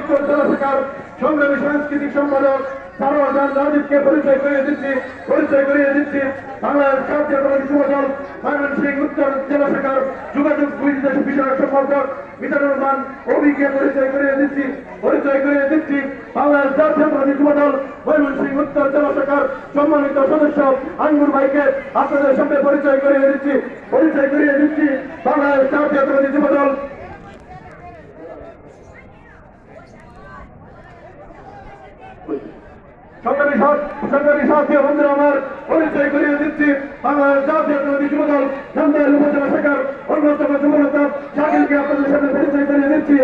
উত্তর জেলা শাখার সংগ্রামী সাংস্কৃতিক সম্পাদক সারোয়ার রাজীবকে পরিচয় করিয়ে দিচ্ছি বাংলাদেশ জাতীয়তাবাদী যুবদল ময়মনসিংহ উত্তর জেলা শাখার যোগাযোগ বিষয়ক সম্পাদক মিজানুর রহমান অভিকে পরিচয় করিয়ে দিচ্ছি বাংলাদেশ জাতীয়তাবাদী যুবদল ময়মনসিংহ উত্তর জেলা শাখার সম্মানিত সদস্য আঙ্গুর ভাইকে আপনাদের সামনে পরিচয় করিয়ে দিচ্ছি বাংলাদেশ জাতীয়তাবাদী যুবদল সংগ্রামী সাথী বন্ধুরা আমার পরিচয় করিয়ে দিচ্ছি বাংলাদেশ জাতীয়তাবাদী যুবদল নান্দাইল উপজেলা শাখার অন্যতম যুবনেতা শাকিলকে আপনাদের সামনে পরিচয় করিয়ে দিচ্ছি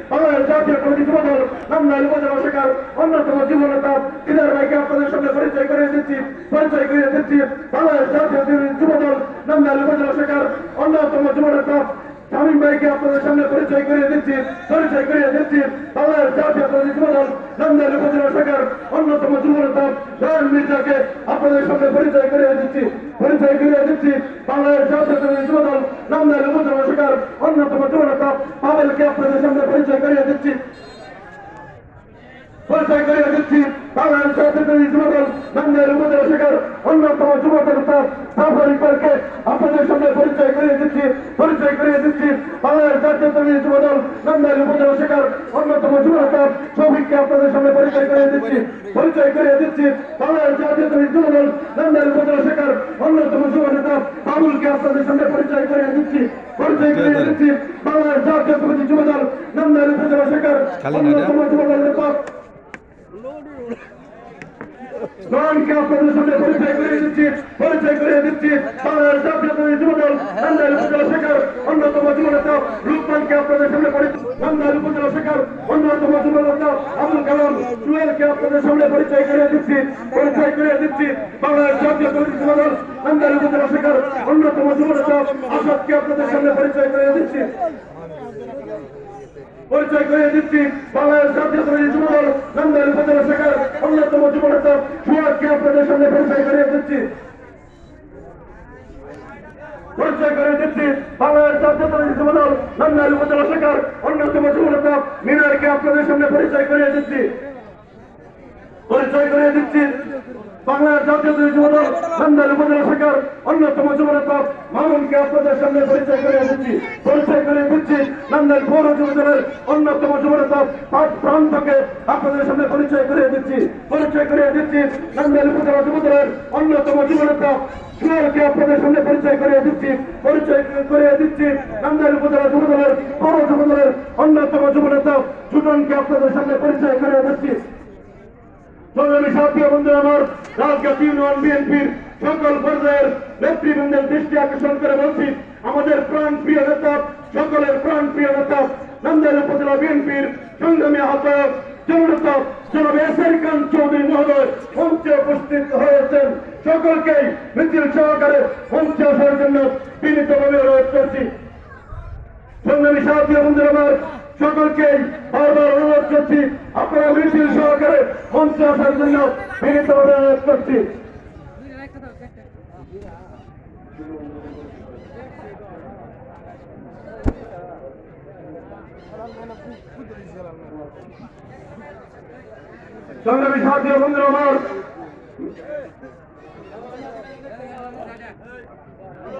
বাংলাদেশ জাতীয়তাবাদী যুবদল নান্দাইল উপজেলা শাখার অন্যতম যুবনেতা দিদার ভাইকে আপনাদের সামনে পরিচয় করিয়ে দিচ্ছি বাংলাদেশ জাতীয়তাবাদী যুবদল নান্দাইল উপজেলা শাখার অন্যতম যুবনেতা শামীম ভাইকে আপনাদের সামনে পরিচয় করিয়ে দিচ্ছি বাংলাদেশ জাতীয়তাবাদী যুবদল নান্দাইল উপজেলা শাখার অন্যতম যুবনেতা জয়ন মির্জাকে আপনাদের সামনে পরিচয় করিয়ে দিচ্ছি বাংলাদেশ জাতীয়তাবাদী যুবদল নান্দাইল উপজেলা শাখার অন্যতম যুবনেতা পাবেলকে আপনাদের সামনে পরিচয় করিয়ে দিচ্ছি বাংলাদেশ জাতীয়তাবাদী যুবদল নান্দাইল উপজেলা শাখার অন্যতম যুবনেতা সাফর ইকবালকে আপনাদের সামনে পরিচয় করিয়ে দিচ্ছি বাংলাদেশ জাতীয়তাবাদী যুবদল নান্দাইল উপজেলা শাখার অন্যতম যুবনেতা শফিককে আপনাদের সামনে পরিচয় করিয়ে দিচ্ছি বাংলাদেশ জাতীয়তাবাদী যুবদল নান্দাইল উপজেলা শাখার অন্যতম যুবনেতা বাবুলকে আপনাদের সামনে পরিচয় করিয়ে দিচ্ছি বাংলাদেশ জাতীয়তাবাদী যুবদল নান্দাইল উপজেলা শাখার অন্যতম যুবদল নেতা নয়নকে আপনাদের সামনে পরিচয় করিয়ে দিচ্ছি বাংলাদেশ জাতীয়তাবাদী যুবদল নান্দাইল উপজেলা শাখার অন্যতম যুবনেতা রূপমানকে আপনাদের সামনে নান্দাইল উপজেলা শাখার অন্যতম যুবনেতা আবুল কালাম জুয়েলকে আপনাদের সামনে পরিচয় করিয়ে দিচ্ছি বাংলাদেশ জাতীয়তাবাদী যুবদল নান্দাইল উপজেলা শাখার অন্যতম যুবনেতা আসাদকে আপনাদের সামনে পরিচয় করিয়ে দিচ্ছি বাংলাদেশ জাতীয়তাবাদী যুবদল নান্দাইল উপজেলা শাখার অন্যতম যুবনেতা সুয়াদকে আপনাদের সামনে পরিচয় করিয়ে দিচ্ছি বাংলাদেশ জাতীয়তাবাদী যুবদল নান্দাইল উপজেলা শাখার অন্যতম যুবনেতা মিনারকে আপনাদের সামনে পরিচয় করিয়ে দিচ্ছি বাংলাদেশ জাতীয়তাবাদী যুবদল নান্দাইল উপজেলা শাখার অন্যতম যুবনেতা মামুনকে আপনাদের সামনে পরিচয় করিয়ে দিচ্ছি নান্দাইল পৌর যুবদলের অন্যতম যুবনেতা প্রান্তকে আপনাদের সামনে পরিচয় করিয়ে দিচ্ছি নান্দাইল উপজেলা যুবদলের অন্যতম যুবনেতা সুয়ারকে আপনাদের সামনে পরিচয় করিয়ে দিচ্ছি নান্দাইল উপজেলা যুবদলের পৌর যুবদলের অন্যতম যুবনেতা জুটনকে আপনাদের সামনে পরিচয় করিয়ে দিচ্ছি সংগ্রামী সাথী বন্ধুরা আমার রাজঘাট ইউনিয়ন বিএনপির সকল পর্যায়ের নেতৃবৃন্দের দৃষ্টি আকর্ষণ করে বলছি আমাদের সকলের প্রাণ প্রিয় নেতা নান্দাইল উপজেলা বিএনপির সংগ্রামী আহ্বায়ক জননেতা জনাব এসআই খান চৌধুরী মহোদয় মঞ্চে উপস্থিত হয়েছেন সকলকেই মিছিল সহকারে মঞ্চে আসার জন্য বিনীতভাবে অনুরোধ করছি সংগ্রামী সাথী বন্ধুরা আমার সকলকেই বারবার অনুরোধ করছি আপনারা মিছিল সহকারে মঞ্চে আসার জন্য বিনীতভাবে অনুরোধ করছি সংগ্রামী সাথী বন্ধুরা আমার